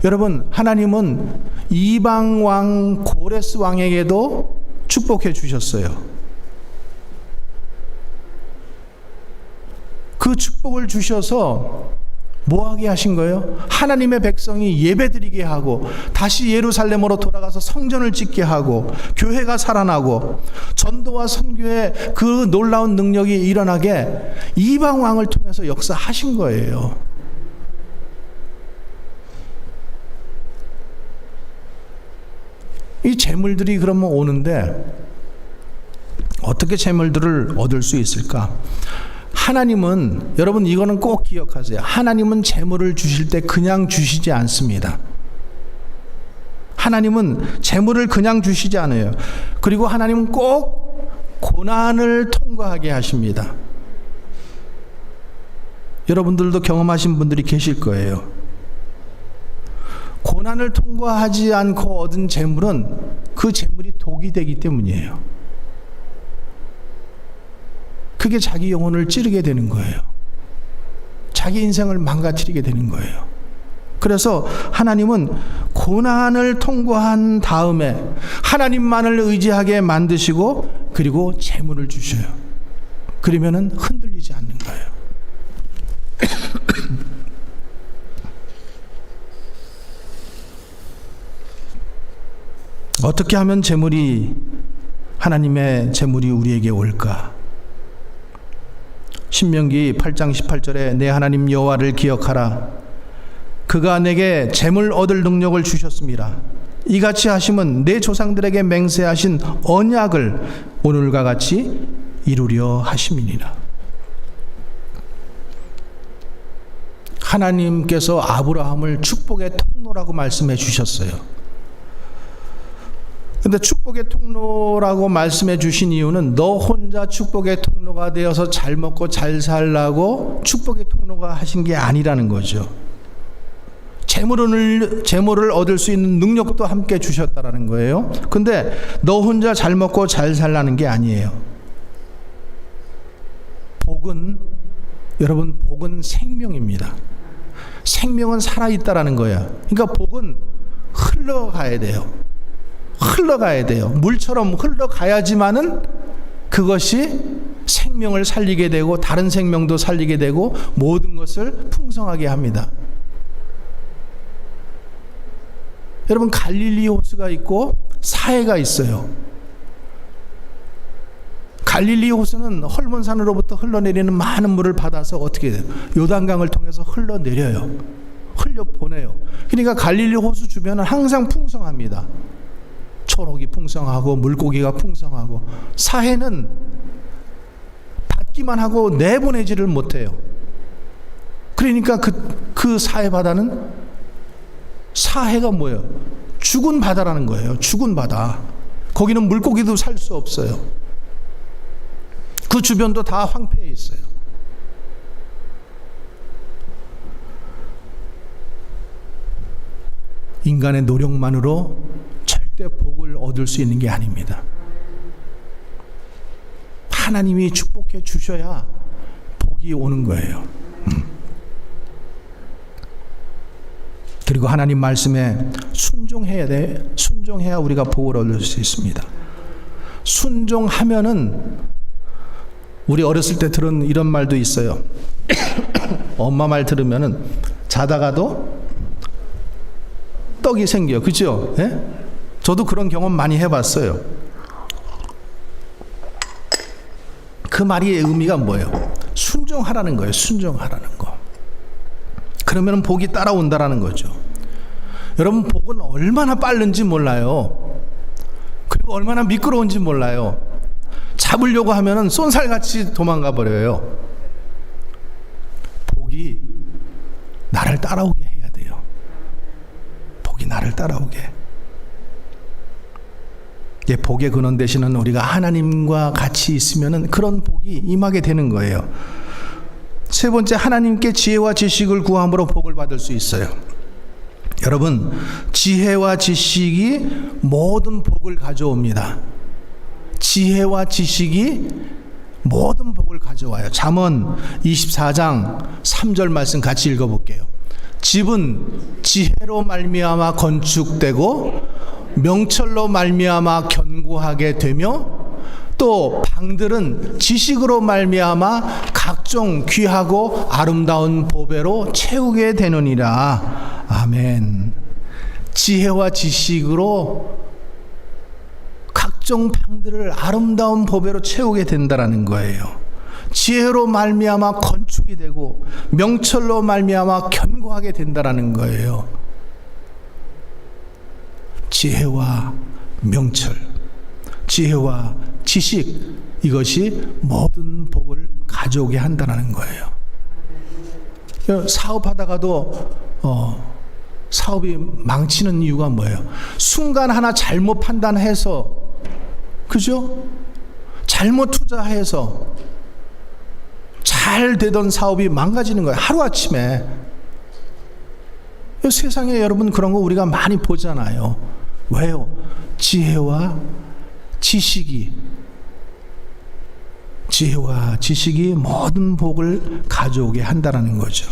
여러분, 하나님은 이방 왕 고레스 왕에게도 축복해 주셨어요. 그 축복을 주셔서 뭐하게 하신 거예요? 하나님의 백성이 예배드리게 하고 다시 예루살렘으로 돌아가서 성전을 짓게 하고 교회가 살아나고 전도와 선교의 그 놀라운 능력이 일어나게 이방 왕을 통해서 역사하신 거예요. 이 재물들이 그러면 오는데 어떻게 재물들을 얻을 수 있을까? 하나님은, 여러분 이거는 꼭 기억하세요. 하나님은 재물을 주실 때 그냥 주시지 않습니다. 하나님은 재물을 그냥 주시지 않아요. 그리고 하나님은 꼭 고난을 통과하게 하십니다. 여러분들도 경험하신 분들이 계실 거예요. 고난을 통과하지 않고 얻은 재물은 그 재물이 독이 되기 때문이에요. 그게 자기 영혼을 찌르게 되는 거예요. 자기 인생을 망가뜨리게 되는 거예요. 그래서 하나님은 고난을 통과한 다음에 하나님만을 의지하게 만드시고 그리고 재물을 주셔요. 그러면은 흔들리지 않는 거예요. 어떻게 하면 하나님의 재물이 우리에게 올까? 신명기 8장 18절에 내 하나님 여호와를 기억하라. 그가 내게 재물 얻을 능력을 주셨습니다. 이같이 하심은 내 조상들에게 맹세하신 언약을 오늘과 같이 이루려 하심이니라. 하나님께서 아브라함을 축복의 통로라고 말씀해 주셨어요. 근데 축복의 통로라고 말씀해 주신 이유는 너 혼자 축복의 통로가 되어서 잘 먹고 잘 살라고 축복의 통로가 하신 게 아니라는 거죠. 재물을 얻을 수 있는 능력도 함께 주셨다라는 거예요. 근데 너 혼자 잘 먹고 잘 살라는 게 아니에요. 여러분 복은 생명입니다. 생명은 살아있다라는 거야. 그러니까 복은 흘러가야 돼요. 물처럼 흘러가야지만은 그것이 생명을 살리게 되고 다른 생명도 살리게 되고 모든 것을 풍성하게 합니다. 여러분 갈릴리 호수가 있고 사해가 있어요. 갈릴리 호수는 헐몬산으로부터 흘러내리는 많은 물을 받아서 어떻게 돼요? 요단강을 통해서 흘러내려요. 흘려보내요. 그러니까 갈릴리 호수 주변은 항상 풍성합니다. 초록이 풍성하고 물고기가 풍성하고, 사해는 받기만 하고 내보내지를 못해요. 그러니까 그 사해 바다는, 사해가 뭐예요? 죽은 바다라는 거예요. 죽은 바다. 거기는 물고기도 살 수 없어요. 그 주변도 다 황폐해 있어요. 인간의 노력만으로 절대 복을 얻을 수 있는 게 아닙니다. 하나님이 축복해 주셔야 복이 오는 거예요. 그리고 하나님 말씀에 순종해야 돼. 순종해야 우리가 복을 얻을 수 있습니다. 순종하면은, 우리 어렸을 때 들은 이런 말도 있어요. 엄마 말 들으면은 자다가도 떡이 생겨요. 그죠? 예? 저도 그런 경험 많이 해봤어요. 그 말의 의미가 뭐예요? 순종하라는 거예요. 순종하라는 거. 그러면 복이 따라온다라는 거죠. 여러분, 복은 얼마나 빠른지 몰라요. 그리고 얼마나 미끄러운지 몰라요. 잡으려고 하면은 쏜살같이 도망가 버려요. 복이 나를 따라오게 해야 돼요. 복이 나를 따라오게. 복의 근원 되시는 우리가 하나님과 같이 있으면은 그런 복이 임하게 되는 거예요. 세 번째, 하나님께 지혜와 지식을 구함으로 복을 받을 수 있어요. 여러분, 지혜와 지식이 모든 복을 가져옵니다. 지혜와 지식이 모든 복을 가져와요. 잠언 24장 3절 말씀 같이 읽어볼게요. 집은 지혜로 말미암아 건축되고 명철로 말미암아 견고하게 되며, 또 방들은 지식으로 말미암아 각종 귀하고 아름다운 보배로 채우게 되느니라. 아멘. 지혜와 지식으로 각종 방들을 아름다운 보배로 채우게 된다라는 거예요. 지혜로 말미암아 건축이 되고 명철로 말미암아 견고하게 된다라는 거예요. 지혜와 명철, 지혜와 지식, 이것이 모든 복을 가져오게 한다는 거예요. 사업하다가도 사업이 망치는 이유가 뭐예요? 순간 하나 잘못 판단해서, 그죠? 잘못 투자해서 잘 되던 사업이 망가지는 거예요. 하루아침에. 세상에 여러분 그런 거 우리가 많이 보잖아요. 왜요? 지혜와 지식이 모든 복을 가져오게 한다는 거죠.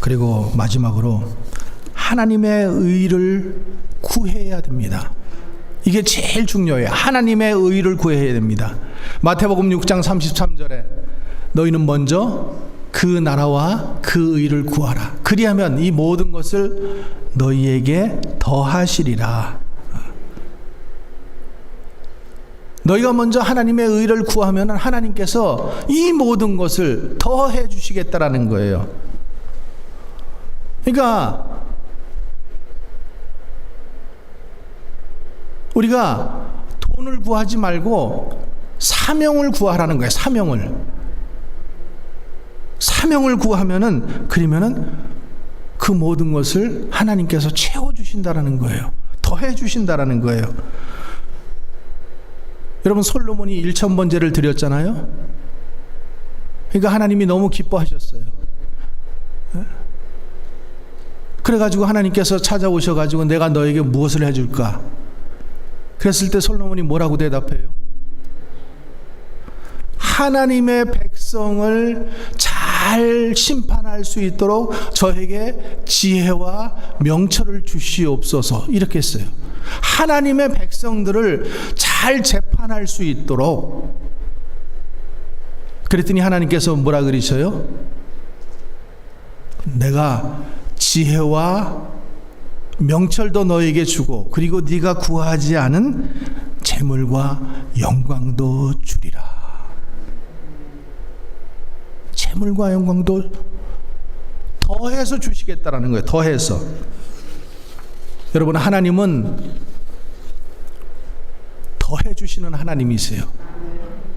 그리고 마지막으로 하나님의 의를 구해야 됩니다. 이게 제일 중요해요. 하나님의 의를 구해야 됩니다. 마태복음 6장 33절에 너희는 먼저 그 나라와 그 의를 구하라. 그리하면 이 모든 것을 너희에게 더하시리라. 너희가 먼저 하나님의 의를 구하면 하나님께서 이 모든 것을 더해 주시겠다라는 거예요. 그러니까 우리가 돈을 구하지 말고 사명을 구하라는 거예요. 사명을 구하면은, 그러면은 그 모든 것을 하나님께서 채워 주신다라는 거예요. 더해 주신다라는 거예요. 여러분, 솔로몬이 1000번제를 드렸잖아요. 그러니까 하나님이 너무 기뻐하셨어요. 그래가지고 하나님께서 찾아오셔가지고 내가 너에게 무엇을 해줄까? 그랬을 때 솔로몬이 뭐라고 대답해요? 하나님의 백성을 잘 심판할 수 있도록 저에게 지혜와 명철을 주시옵소서, 이렇게 했어요. 하나님의 백성들을 잘 재판할 수 있도록. 그랬더니 하나님께서 뭐라 그러셔요? 내가 지혜와 명철도 너에게 주고 그리고 네가 구하지 않은 재물과 영광도 주리라. 재물과 영광도 더해서 주시겠다라는 거예요. 더해서. 여러분, 하나님은 더해 주시는 하나님이세요.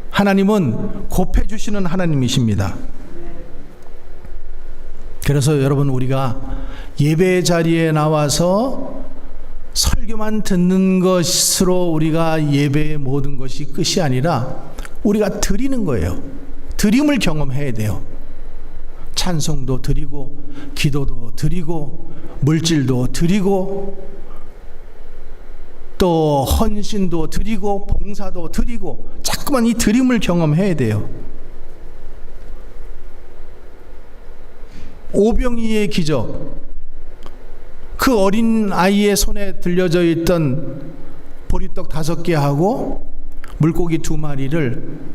하나님은 곱해 주시는 하나님이십니다. 그래서 여러분, 우리가 예배 자리에 나와서 설교만 듣는 것으로 우리가 예배의 모든 것이 끝이 아니라 우리가 드리는 거예요. 드림을 경험해야 돼요. 찬송도 드리고 기도도 드리고 물질도 드리고 또 헌신도 드리고 봉사도 드리고 자꾸만 이 드림을 경험해야 돼요. 오병이의 기적, 그 어린 아이의 손에 들려져 있던 보리떡 5개하고 물고기 2마리를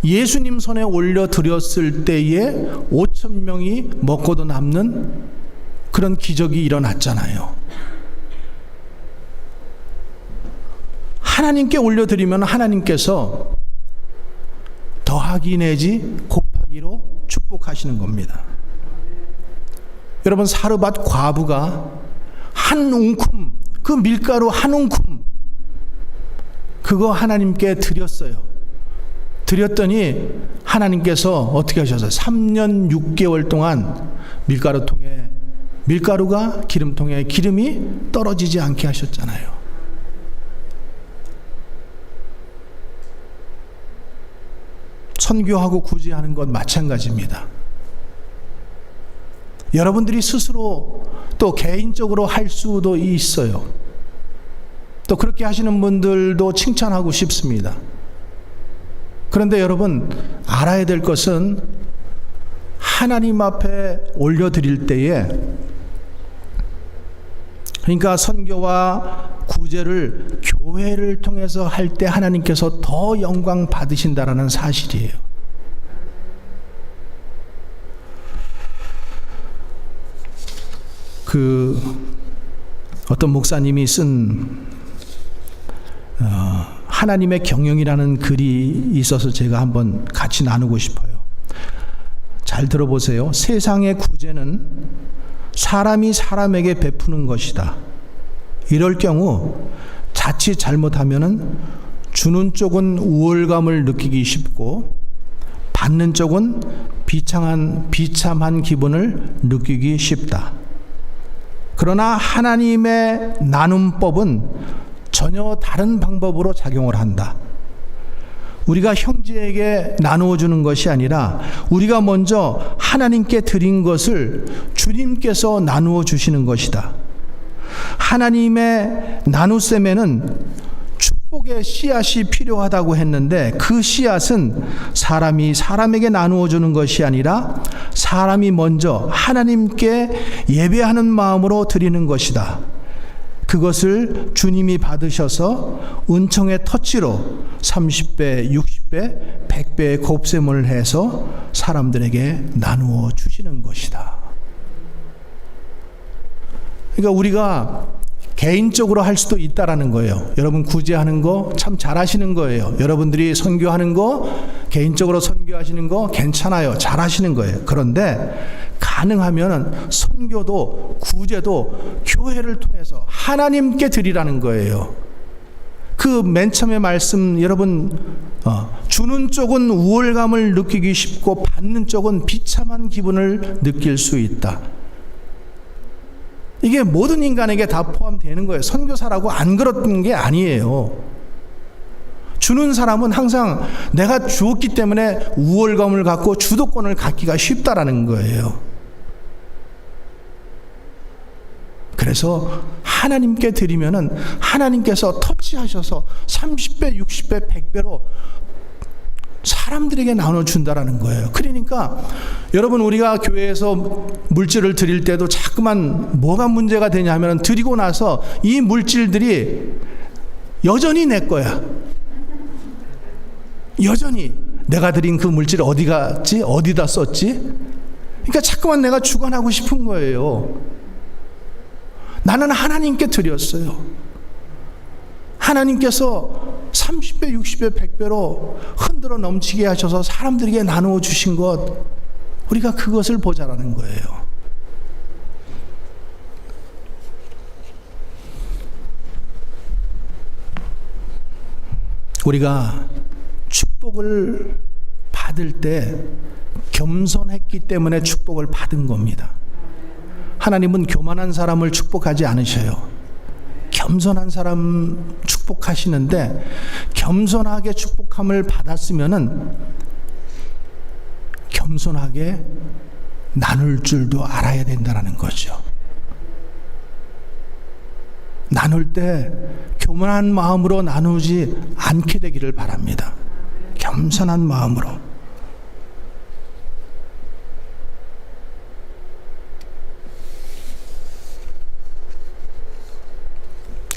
예수님 손에 올려드렸을 때에 5,000명이 먹고도 남는 그런 기적이 일어났잖아요. 하나님께 올려드리면 하나님께서 더하기 내지 곱하기로 축복하시는 겁니다. 여러분, 사르밧 과부가 한 웅큼, 그 밀가루 한 웅큼 그거 하나님께 드렸어요. 드렸더니 하나님께서 어떻게 하셔서 3년 6개월 동안 밀가루가 기름통에 기름이 떨어지지 않게 하셨잖아요. 선교하고 구제하는 것 마찬가지입니다. 여러분들이 스스로 또 개인적으로 할 수도 있어요. 또 그렇게 하시는 분들도 칭찬하고 싶습니다. 그런데 여러분, 알아야 될 것은 하나님 앞에 올려드릴 때에, 그러니까 선교와 구제를 교회를 통해서 할 때 하나님께서 더 영광 받으신다라는 사실이에요. 어떤 목사님이 쓴 하나님의 경영이라는 글이 있어서 제가 한번 같이 나누고 싶어요. 잘 들어보세요. 세상의 구제는 사람이 사람에게 베푸는 것이다. 이럴 경우 자칫 잘못하면은 주는 쪽은 우월감을 느끼기 쉽고 받는 쪽은 비참한 기분을 느끼기 쉽다. 그러나 하나님의 나눔법은 전혀 다른 방법으로 작용을 한다. 우리가 형제에게 나누어 주는 것이 아니라 우리가 먼저 하나님께 드린 것을 주님께서 나누어 주시는 것이다. 하나님의 나누셈에는 축복의 씨앗이 필요하다고 했는데 그 씨앗은 사람이 사람에게 나누어 주는 것이 아니라 사람이 먼저 하나님께 예배하는 마음으로 드리는 것이다. 그것을 주님이 받으셔서 은총의 터치로 30배, 60배, 100배의 곱셈을 해서 사람들에게 나누어 주시는 것이다. 그러니까 우리가 개인적으로 할 수도 있다라는 거예요. 여러분 구제하는 거 참 잘하시는 거예요. 여러분들이 선교하는 거, 개인적으로 선교하시는 거 괜찮아요. 잘하시는 거예요. 그런데 가능하면 선교도 구제도 교회를 통해서 하나님께 드리라는 거예요. 그 맨 처음에 말씀, 여러분 주는 쪽은 우월감을 느끼기 쉽고 받는 쪽은 비참한 기분을 느낄 수 있다. 이게 모든 인간에게 다 포함되는 거예요. 선교사라고 안 그런 게 아니에요. 주는 사람은 항상 내가 주었기 때문에 우월감을 갖고 주도권을 갖기가 쉽다라는 거예요. 그래서 하나님께 드리면은 하나님께서 터치하셔서 30배, 60배, 100배로 사람들에게 나눠준다라는 거예요. 그러니까 여러분, 우리가 교회에서 물질을 드릴 때도 자꾸만 뭐가 문제가 되냐면 드리고 나서 이 물질들이 여전히 내 거야. 여전히 내가 드린 그 물질 어디 갔지? 어디다 썼지? 그러니까 자꾸만 내가 주관하고 싶은 거예요. 나는 하나님께 드렸어요. 하나님께서 30배, 60배, 100배로 흔들어 넘치게 하셔서 사람들에게 나누어 주신 것, 우리가 그것을 보자라는 거예요. 우리가 축복을 받을 때 겸손했기 때문에 축복을 받은 겁니다. 하나님은 교만한 사람을 축복하지 않으셔요. 겸손한 사람 축복하시는데, 겸손하게 축복함을 받았으면은 겸손하게 나눌 줄도 알아야 된다는 거죠. 나눌 때 교만한 마음으로 나누지 않게 되기를 바랍니다. 겸손한 마음으로.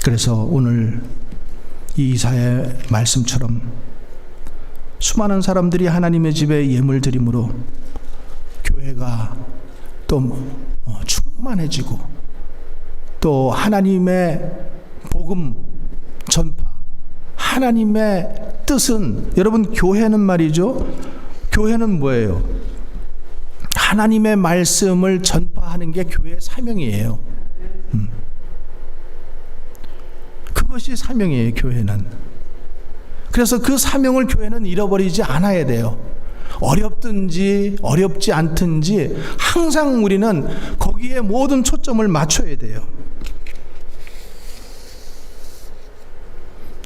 그래서 오늘 이 이사야의 말씀처럼 수많은 사람들이 하나님의 집에 예물 드림으로 교회가 또 충만해지고, 또 하나님의 복음 전파, 하나님의 뜻은, 여러분 교회는 말이죠, 교회는 뭐예요? 하나님의 말씀을 전파하는 게 교회의 사명이에요. 그것이 사명이에요, 교회는. 그래서 그 사명을 교회는 잃어버리지 않아야 돼요. 어렵든지 어렵지 않든지 항상 우리는 거기에 모든 초점을 맞춰야 돼요.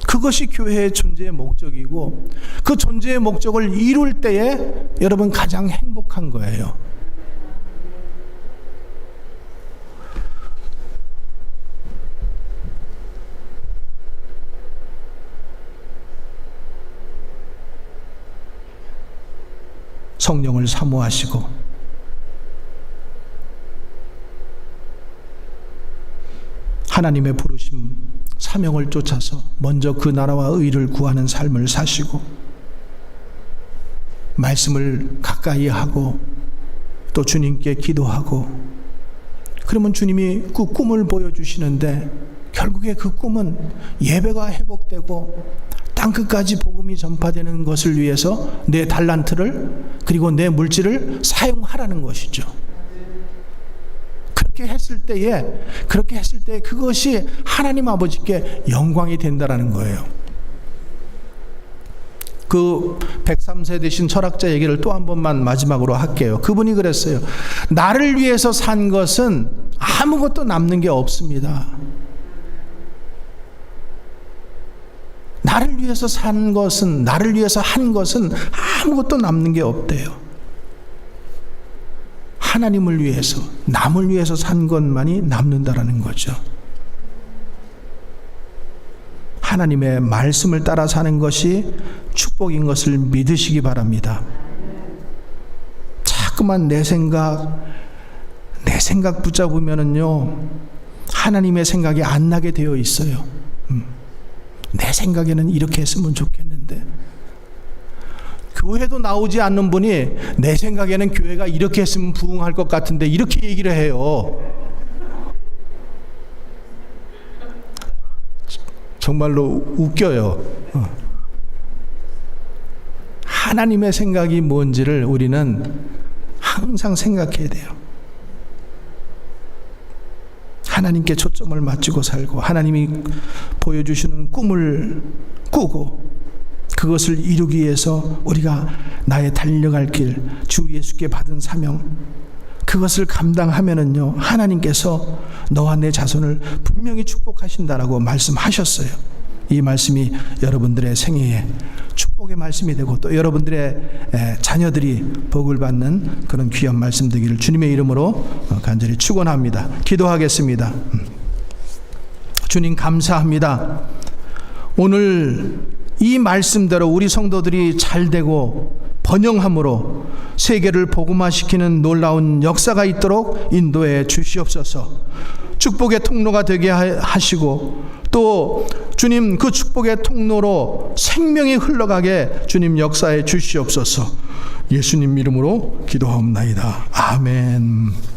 그것이 교회의 존재의 목적이고, 그 존재의 목적을 이룰 때에 여러분 가장 행복한 거예요. 성령을 사모하시고, 하나님의 부르심, 사명을 쫓아서 먼저 그 나라와 의를 구하는 삶을 사시고, 말씀을 가까이 하고, 또 주님께 기도하고, 그러면 주님이 그 꿈을 보여주시는데, 결국에 그 꿈은 예배가 회복되고 땅끝까지 복음이 전파되는 것을 위해서 내 달란트를, 그리고 내 물질을 사용하라는 것이죠. 그렇게 했을 때에 그것이 하나님 아버지께 영광이 된다라는 거예요. 그 103세 되신 철학자 얘기를 또 한 번만 마지막으로 할게요. 그분이 그랬어요. 나를 위해서 산 것은 아무것도 남는 게 없습니다. 나를 위해서 산 것은, 나를 위해서 한 것은 아무것도 남는 게 없대요. 하나님을 위해서, 남을 위해서 산 것만이 남는다라는 거죠. 하나님의 말씀을 따라 사는 것이 축복인 것을 믿으시기 바랍니다. 자꾸만 내 생각 붙잡으면은요, 하나님의 생각이 안 나게 되어 있어요. 내 생각에는 이렇게 했으면 좋겠는데, 교회도 나오지 않는 분이 내 생각에는 교회가 이렇게 했으면 부흥할 것 같은데 이렇게 얘기를 해요. 정말로 웃겨요. 하나님의 생각이 뭔지를 우리는 항상 생각해야 돼요. 하나님께 초점을 맞추고 살고, 하나님이 보여주시는 꿈을 꾸고, 그것을 이루기 위해서 우리가 나의 달려갈 길, 주 예수께 받은 사명, 그것을 감당하면은요, 하나님께서 너와 내 자손을 분명히 축복하신다라고 말씀하셨어요. 이 말씀이 여러분들의 생애에 축복의 말씀이 되고, 또 여러분들의 자녀들이 복을 받는 그런 귀한 말씀 되기를 주님의 이름으로 간절히 축원합니다. 기도하겠습니다. 주님 감사합니다. 오늘 이 말씀대로 우리 성도들이 잘되고 번영함으로 세계를 복음화시키는 놀라운 역사가 있도록 인도해 주시옵소서. 축복의 통로가 되게 하시고, 또 주님 그 축복의 통로로 생명이 흘러가게 주님 역사해 주시옵소서. 예수님 이름으로 기도하옵나이다. 아멘.